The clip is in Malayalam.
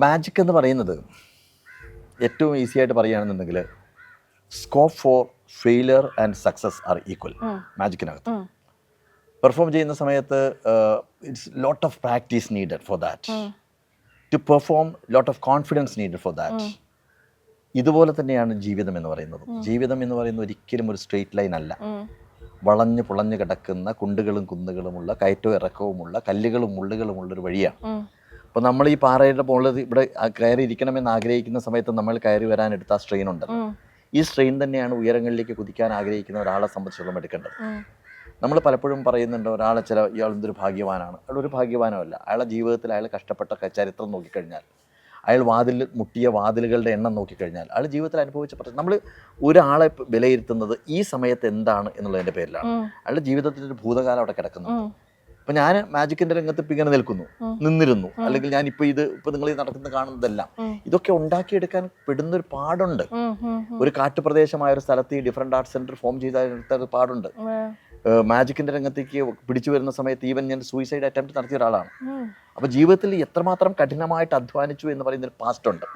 മാജിക് എന്ന് പറയുന്നത് ഏറ്റവും ഈസി ആയിട്ട് പറയുകയാണെന്നുണ്ടെങ്കിൽ scope for failure and success are equal. മാജിക്കിനകത്ത് പെർഫോം ചെയ്യുന്ന സമയത്ത് it's lot of practice needed for that, to perform lot of confidence needed for that. ഇതുപോലെ തന്നെയാണ് ജീവിതം എന്ന് പറയുന്നത്. ജീവിതം എന്ന് പറയുന്നത് ഒരിക്കലും ഒരു സ്ട്രെയിറ്റ് ലൈൻ അല്ല. വളഞ്ഞു പുളഞ്ഞു കിടക്കുന്ന കുണ്ടുകളും കുന്നുകളുമുള്ള കയറ്റവും ഇറക്കവുമുള്ള കല്ലുകളും മുള്ളുകളുമുള്ളൊരു വഴിയാണ്. അപ്പോൾ നമ്മൾ ഈ പാറയുടെ മുകളിൽ ഇവിടെ കയറി ഇരിക്കണമെന്ന് ആഗ്രഹിക്കുന്ന സമയത്ത് നമ്മൾ കയറി വരാൻ എടുത്ത ആ സ്ട്രെയിൻ ഉണ്ടല്ലോ, ഈ സ്ട്രെയിൻ തന്നെയാണ് ഉയരങ്ങളിലേക്ക് കുതിക്കാൻ ആഗ്രഹിക്കുന്ന ഒരാളെ സംബന്ധിച്ചിടത്തോളം എടുക്കേണ്ടത്. നമ്മൾ പലപ്പോഴും പറയുന്നുണ്ട് ഇയാൾ എന്തൊരു ഭാഗ്യവാനാണ്. അയാൾ ഒരു ഭാഗ്യവാനോ അല്ല. അയാളുടെ ജീവിതത്തിൽ അയാൾ കഷ്ടപ്പെട്ട ചരിത്രം നോക്കിക്കഴിഞ്ഞാൽ, അയാൾ മുട്ടിയ വാതിലുകളുടെ എണ്ണം നോക്കിക്കഴിഞ്ഞാൽ, അയാൾ ജീവിതത്തിൽ അനുഭവിച്ച പ്രശ്നം, നമ്മൾ ഒരാളെ വിലയിരുത്തുന്നത് ഈ സമയത്ത് എന്താണ് എന്നുള്ളതിൻ്റെ പേരിലാണ്. അയാളുടെ ജീവിതത്തിൻ്റെ ഒരു ഭൂതകാലം അവിടെ കിടക്കുന്നുണ്ട്. അപ്പം ഞാൻ മാജിക്കിൻ്റെ രംഗത്ത് ഇപ്പം ഇങ്ങനെ നിന്നിരുന്നു, അല്ലെങ്കിൽ ഞാൻ ഇപ്പോൾ നിങ്ങൾ നടക്കുന്ന കാണുന്നതെല്ലാം ഇതൊക്കെ ഉണ്ടാക്കിയെടുക്കാൻ പെടുന്നൊരു പാടുണ്ട്. ഒരു കാട്ടുപ്രദേശമായ ഒരു സ്ഥലത്ത് ഈ ഡിഫറെൻ്റ് ആർട്ട് സെൻറ്റർ ഫോം ചെയ്ത പാടുണ്ട്. മാജിക്കിൻ്റെ രംഗത്തേക്ക് പിടിച്ചു വരുന്ന സമയത്ത് ഈവൻ ഞാൻ സൂയിസൈഡ് അറ്റംപ്റ്റ് നടത്തിയ ഒരാളാണ്. അപ്പോൾ ജീവിതത്തിൽ എത്രമാത്രം കഠിനമായിട്ട് അധ്വാനിച്ചു എന്ന് പറയുന്നൊരു പാസ്റ്റ് ഉണ്ട്.